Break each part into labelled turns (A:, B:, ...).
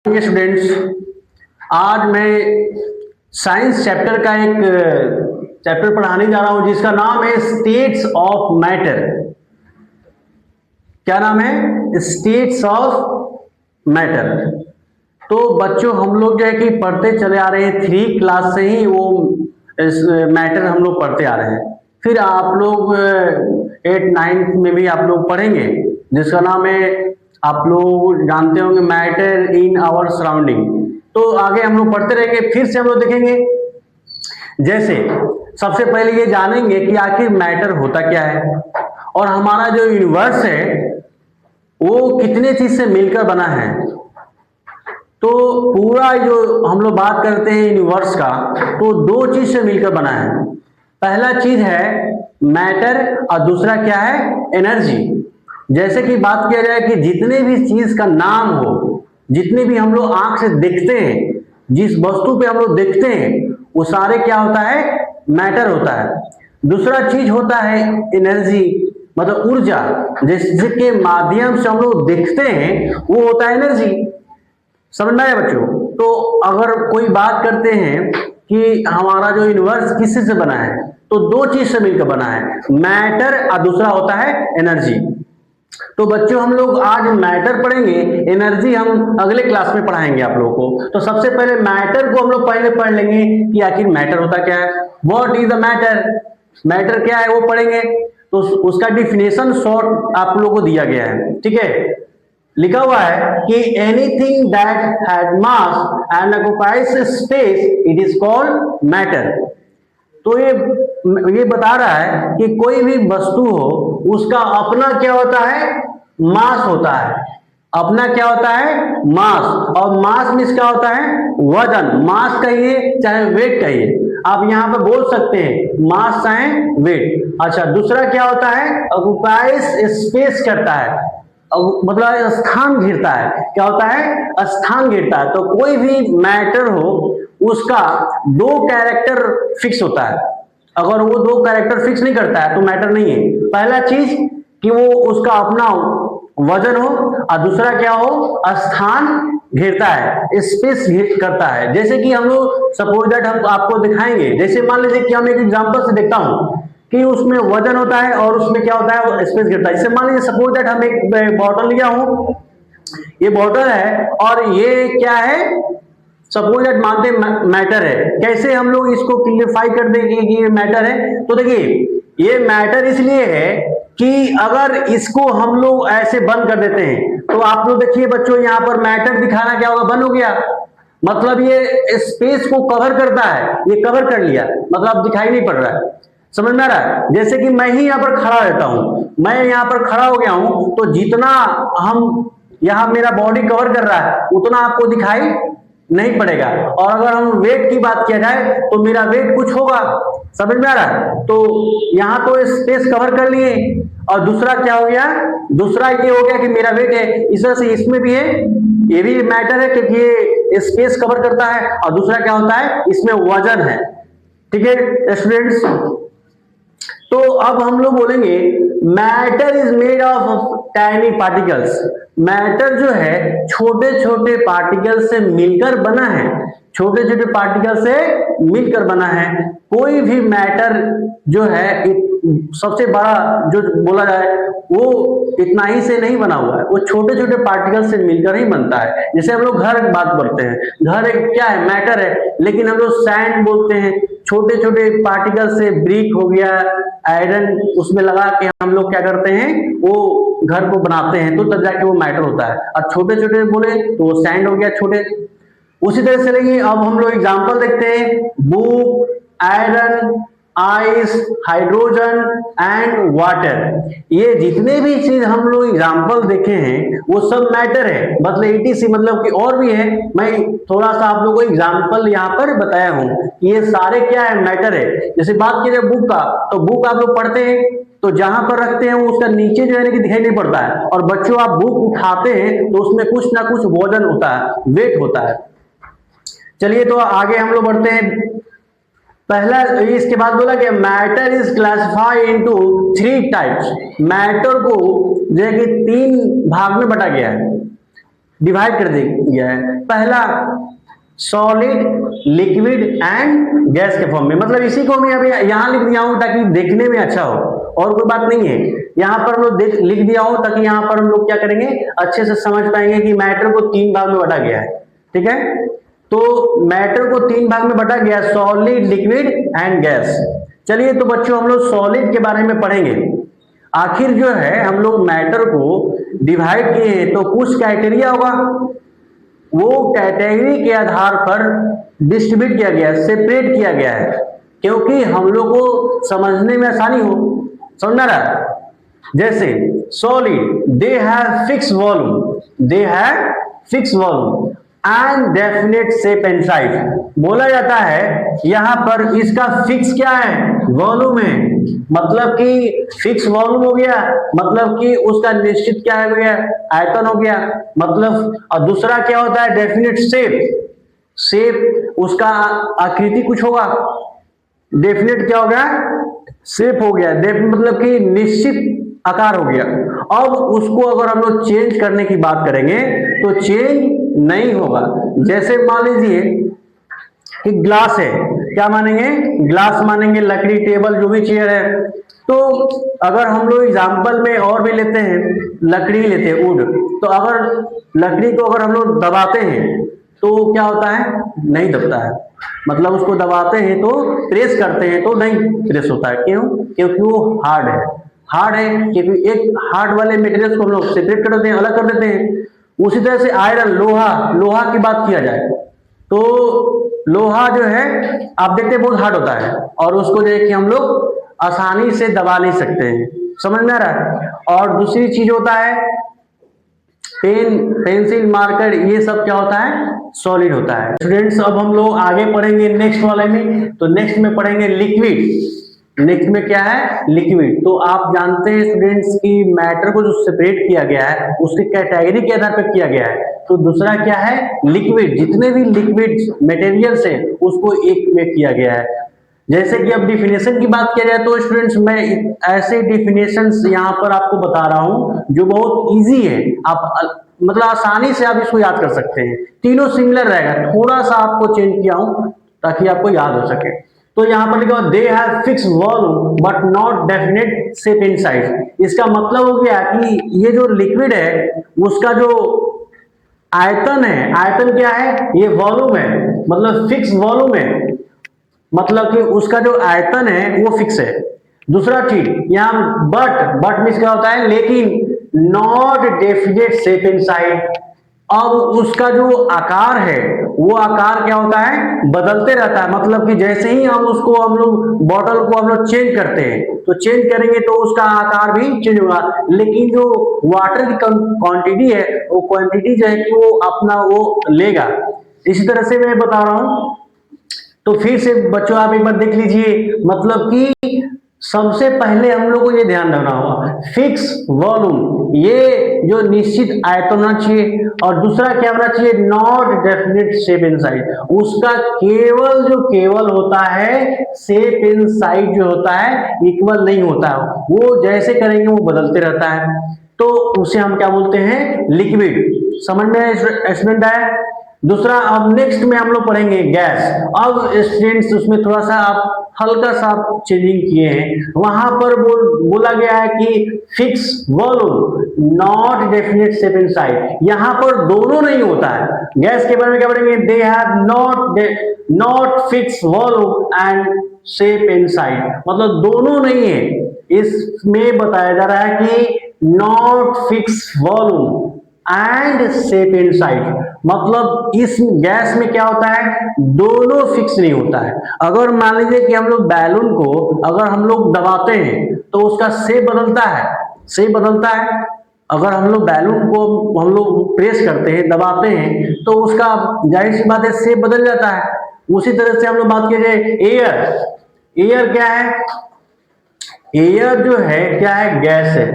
A: Students, आज मैं science chapter का एक चैप्टर पढ़ाने जा रहा हूं जिसका नाम है स्टेट्स ऑफ मैटर। क्या नाम है? States of matter. तो बच्चों, हम लोग जो है कि पढ़ते चले आ रहे हैं, 3 क्लास से ही वो मैटर हम लोग पढ़ते आ रहे हैं। फिर आप लोग 8, 9 में भी आप लोग पढ़ेंगे जिसका नाम है, आप लोग जानते होंगे, मैटर इन आवर सराउंडिंग। तो आगे हम लोग पढ़ते रहेंगे, फिर से हम लोग देखेंगे। जैसे सबसे पहले ये जानेंगे कि आखिर मैटर होता क्या है और हमारा जो यूनिवर्स है वो कितने चीज से मिलकर बना है। तो पूरा जो हम लोग बात करते हैं यूनिवर्स का, तो 2 चीज से मिलकर बना है। पहला चीज है मैटर और दूसरा क्या है? एनर्जी। जैसे कि बात किया जाए कि जितने भी चीज का नाम हो, जितने भी हम लोग आंख से देखते हैं, जिस वस्तु पे हम लोग देखते हैं, वो सारे क्या होता है? मैटर होता है। दूसरा चीज होता है एनर्जी, मतलब ऊर्जा, जिसके माध्यम से हम लोग देखते हैं, वो होता है एनर्जी। समझ में आया बच्चों? तो अगर कोई बात करते हैं कि हमारा जो यूनिवर्स किससे से बना है, तो 2 चीज से मिलकर बना है, मैटर और दूसरा होता है एनर्जी। तो बच्चों, हम लोग आज मैटर पढ़ेंगे, एनर्जी हम अगले क्लास में पढ़ाएंगे आप लोगों को। तो सबसे पहले मैटर को हम लोग पहले पढ़ लेंगे कि आखिर मैटर होता क्या है। What is the matter? Matter क्या है वो पढ़ेंगे। तो उसका डिफिनेशन शॉर्ट आप लोगों को दिया गया है, ठीक है। लिखा हुआ है कि anything that had mass and occupies space it is called matter. तो ये बता रहा है कि कोई भी वस्तु हो, उसका अपना क्या होता है? मास होता है। अपना क्या होता है? मास। और मास मीन्स क्या होता है? वजन। मास कहिए चाहे वेट कहिए, आप यहां पर बोल सकते हैं मास चाहे वेट। अच्छा, दूसरा क्या होता है? ऑक्युपाइज स्पेस करता है, मतलब स्थान घेरता है। क्या होता है? स्थान घेरता है। तो कोई भी मैटर हो, उसका 2 कैरेक्टर फिक्स होता है। अगर वो 2 कैरेक्टर फिक्स नहीं करता है तो मैटर नहीं है। पहला चीज कि वो उसका अपना वजन हो, और दूसरा क्या हो? स्थान घेरता है, स्पेस करता है। जैसे कि हम लोग सपोज दैट हम आपको दिखाएंगे, जैसे मान लीजिए कि हम एक एग्जांपल से देखता हूं कि उसमें वजन होता है और उसमें क्या होता है? स्पेस गिरता है। जैसे मान लीजिए सपोज दैट हम एक बॉटल लिया हूं, ये बॉटल है और ये क्या है? सपोज दैट मानते मैटर है। कैसे हम लोग इसको क्लियरफाई कर देंगे कि ये मैटर है? तो देखिए, ये मैटर इसलिए है कि अगर इसको हम लोग ऐसे बंद कर देते हैं, तो आप लोग देखिए बच्चों, यहां पर मैटर दिखाना क्या होगा? बंद हो गया। मतलब ये स्पेस को कवर करता है, ये कवर कर लिया, मतलब दिखाई नहीं पड़ रहा है। समझ में आ रहा है? जैसे कि मैं ही यहाँ पर खड़ा रहता हूं, मैं यहाँ पर खड़ा हो गया हूं, तो जितना हम यहाँ मेरा बॉडी कवर कर रहा है उतना आपको दिखाई नहीं पड़ेगा। और अगर हम वेट की बात किया जाए तो मेरा वेट कुछ होगा। समझ में आ रहा है? तो यहाँ तो स्पेस कवर कर लिए, और दूसरा क्या हो गया? दूसरा ये हो गया कि मेरा वेट है। इस तरह से इसमें भी है, ये भी मैटर है क्योंकि ये स्पेस कवर करता है, और दूसरा क्या होता है? इसमें वजन है। ठीक है स्टूडेंट्स, तो अब हम लोग बोलेंगे matter is made of tiny particles. Matter जो है छोटे छोटे पार्टिकल से मिलकर बना है, छोटे छोटे पार्टिकल से मिलकर बना है। कोई भी मैटर जो है सबसे बड़ा जो बोला जाए वो इतना ही से नहीं बना हुआ है, वो छोटे छोटे पार्टिकल से मिलकर ही बनता है। जैसे हम लोग घर की बात करते हैं, घर एक क्या है? मैटर है, लेकिन हम लोग सैंड बोलते हैं। छोटे छोटे पार्टिकल से ब्रिक हो गया, आयरन उसमें लगा के हम लोग क्या करते हैं? वो घर को बनाते हैं, तो तब जाके वो मैटर होता है। और छोटे छोटे बोले तो वो सैंड हो गया, छोटे। उसी तरह से रहिए, अब हम लोग एग्जांपल देखते हैं। Book, iron, ice, hydrogen and water, ये जितने भी चीज हम लोग एग्जांपल देखे हैं वो सब मैटर है। मतलब ETC, मतलब कि और भी है, मैं थोड़ा सा आप लोगों को एग्जांपल यहाँ पर बताया हूँ। ये सारे क्या है? मैटर है। जैसे बात की जाए बुक का, तो बुक आप लोग पढ़ते हैं तो जहां पर रखते हैं उसका नीचे जो है कि दिखाई नहीं पड़ता है, और बच्चों आप बुक उठाते हैं तो उसमें कुछ ना कुछ वजन होता है, वेट होता है। चलिए तो आगे हम लोग बढ़ते हैं। पहला, इसके बाद बोला कि matter is classified into 3 types. Matter को जो है कि 3 भाग में बटा गया है। डिवाइड कर दिया है। पहला सॉलिड, लिक्विड एंड गैस के फॉर्म में, मतलब इसी को मैं अभी यहाँ लिख दिया हूँ ताकि देखने में अच्छा हो, और कोई बात नहीं है। यहाँ पर हम लोग लिख दिया हो ताकि यहाँ पर हम लोग क्या करेंगे, अच्छे से समझ पाएंगे कि मैटर को 3 भाग में बांटा गया है। ठीक है, तो मैटर को 3 भाग में बांटा गया, सॉलिड, लिक्विड एंड गैस। चलिए तो बच्चों हम लोग सॉलिड के बारे में पढ़ेंगे। आखिर जो है हम लोग मैटर को डिवाइड किए हैं तो कुछ क्राइटेरिया होगा, वो कैटेगरी के आधार पर डिस्ट्रीब्यूट किया गया है, सेपरेट किया गया है, क्योंकि हम लोग को समझने में आसानी हो। समझ में आ रहा है? जैसे solid, they have fix volume, they have fix volume and definite shape and size. बोला जाता है यहां पर इसका फिक्स क्या है, वॉल्यूम है, मतलब कि फिक्स वॉल्यूम हो गया, मतलब कि उसका निश्चित क्या हो गया, आयतन हो गया, मतलब। और दूसरा क्या होता है, डेफिनेट शेप, शेप उसका आकृति कुछ होगा, डेफिनेट क्या हो गया, शेप हो गया, मतलब कि निश्चित आकार हो गया। अब उसको अगर हम लोग चेंज करने की बात करेंगे तो चेंज नहीं होगा। जैसे मान लीजिए कि ग्लास है, क्या मानेंगे, ग्लास मानेंगे, लकड़ी, टेबल, जो भी चेयर है। तो अगर हम लोग एग्जाम्पल में और भी लेते हैं, लकड़ी लेते हैं, वुड, तो अगर लकड़ी को अगर हम लोग दबाते हैं तो क्या होता है, नहीं दबता है, मतलब उसको दबाते हैं तो, प्रेस करते हैं तो नहीं प्रेस होता है। क्यों? क्योंकि वो हार्ड है, हार्ड है, क्योंकि एक हार्ड वाले मटेरियल को हम लोग सेपरेट कर देते हैं, अलग कर देते हैं। उसी तरह से आयरन, लोहा, लोहा की बात किया जाए तो लोहा जो है आप देखते हैं बहुत हार्ड होता है, और उसको जो है कि हम लोग आसानी से दबा नहीं सकते हैं। समझ में आ रहा है? और दूसरी चीज होता है पेन, पेंसिल, मार्कर, ये सब क्या होता है, सॉलिड होता है। स्टूडेंट्स अब हम लोग आगे पढ़ेंगे नेक्स्ट वाले में, तो नेक्स्ट में पढ़ेंगे लिक्विड। नेक्स्ट में क्या है, लिक्विड। तो आप जानते हैं स्टूडेंट्स की मैटर को जो सेपरेट किया गया है उसके कैटेगरी के आधार पर किया गया है। तो दूसरा क्या है, लिक्विड, जितने भी लिक्विड मटेरियल्स हैं उसको एक में किया गया है। जैसे कि अब डिफिनेशन की बात किया जाए तो स्टूडेंट्स मैं ऐसे डिफिनेशंस यहाँ पर आपको बता रहा हूँ जो बहुत इजी है, आप मतलब आसानी से आप इसको याद कर सकते हैं। तीनों सिमिलर रहेगा, थोड़ा सा आपको चेंज किया हूँ ताकि आपको याद हो सके। तो यहाँ पर लिखा हुआ they have fix volume but not definite shape and size. इसका मतलब हो गया कि ये जो लिक्विड है उसका जो आयतन है, आयतन क्या है, ये वॉल्यूम है, मतलब फिक्स वॉल्यूम है, मतलब कि उसका जो आयतन है वो फिक्स है। दूसरा चीज यहाँ बट मीन्स क्या होता है, लेकिन not definite shape and size. अब उसका जो आकार है वो आकार क्या होता है, बदलते रहता है, मतलब कि जैसे ही हम उसको हम लोग बॉटल को हम लोग चेंज करते हैं तो चेंज करेंगे तो उसका आकार भी चेंज होगा, लेकिन जो वाटर की क्वांटिटी है वो क्वांटिटी जो है कि वो अपना वो लेगा। इसी तरह से मैं बता रहा हूं, तो फिर से बच्चों आप एक बार देख लीजिए, मतलब कि सबसे पहले हम लोग को ये ध्यान रखना होगा फिक्स वॉल्यूम, ये जो निश्चित आयतन होना चाहिए, और दूसरा क्या होना चाहिए, not definite shape and size. उसका केवल होता है शेप एंड साइज जो होता है इक्वल नहीं होता है, वो जैसे करेंगे वो बदलते रहता है, तो उसे हम क्या बोलते हैं, लिक्विड। समझ में स्टूडेंट आया? दूसरा अब नेक्स्ट में हम लोग पढ़ेंगे गैस। अब स्टूडेंट्स उसमें थोड़ा सा आप हल्का सा चेंजिंग किए हैं, वहां पर बोला गया है कि fix volume not definite shape and size, यहां पर दोनों नहीं होता है। गैस के बारे में क्या पढ़ेंगे, they have not fix volume and shape and size, मतलब दोनों नहीं है। इसमें बताया जा रहा है कि not fix volume and shape and size, मतलब इस गैस में क्या होता है, दोनों फिक्स नहीं होता है। अगर मान लीजिए कि हम लोग बैलून को अगर हम लोग दबाते हैं तो उसका शेप बदलता है, शेप बदलता है। अगर हम लोग बैलून को हम लोग प्रेस करते हैं, दबाते हैं, तो उसका जाहिर सी बात है शेप बदल जाता है। उसी तरह से हम लोग बात कीजिए एयर, एयर क्या है, एयर जो है क्या है, गैस है।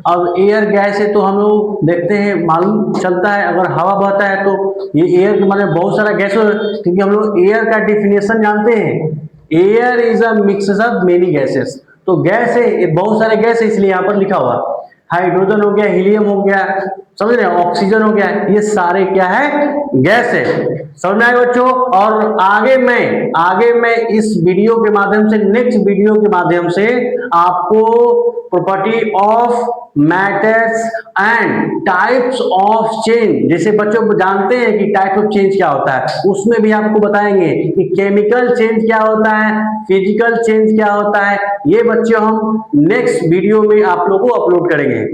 A: अब एयर गैस है तो हम लोग देखते हैं, मालूम चलता है अगर हवा बहता है तो ये एयर के मतलब बहुत सारा गैस, क्योंकि हम लोग एयर का डिफिनेशन जानते हैं, air is a mixture of many gases. तो गैस है, बहुत सारे गैस है, इसलिए यहाँ पर लिखा हुआ। हाइड्रोजन हो गया, हीलियम हो गया, समझ रहे हैं, ऑक्सीजन हो गया, ये सारे क्या है, गैस है। समझ में आए बच्चों। और आगे मैं इस वीडियो के माध्यम से, नेक्स्ट वीडियो के माध्यम से आपको property of matters and types of change, जैसे बच्चों जानते हैं कि टाइप ऑफ चेंज क्या होता है, उसमें भी आपको बताएंगे कि केमिकल चेंज क्या होता है, फिजिकल चेंज क्या होता है। ये बच्चों हम नेक्स्ट वीडियो में आप लोगों को अपलोड करेंगे।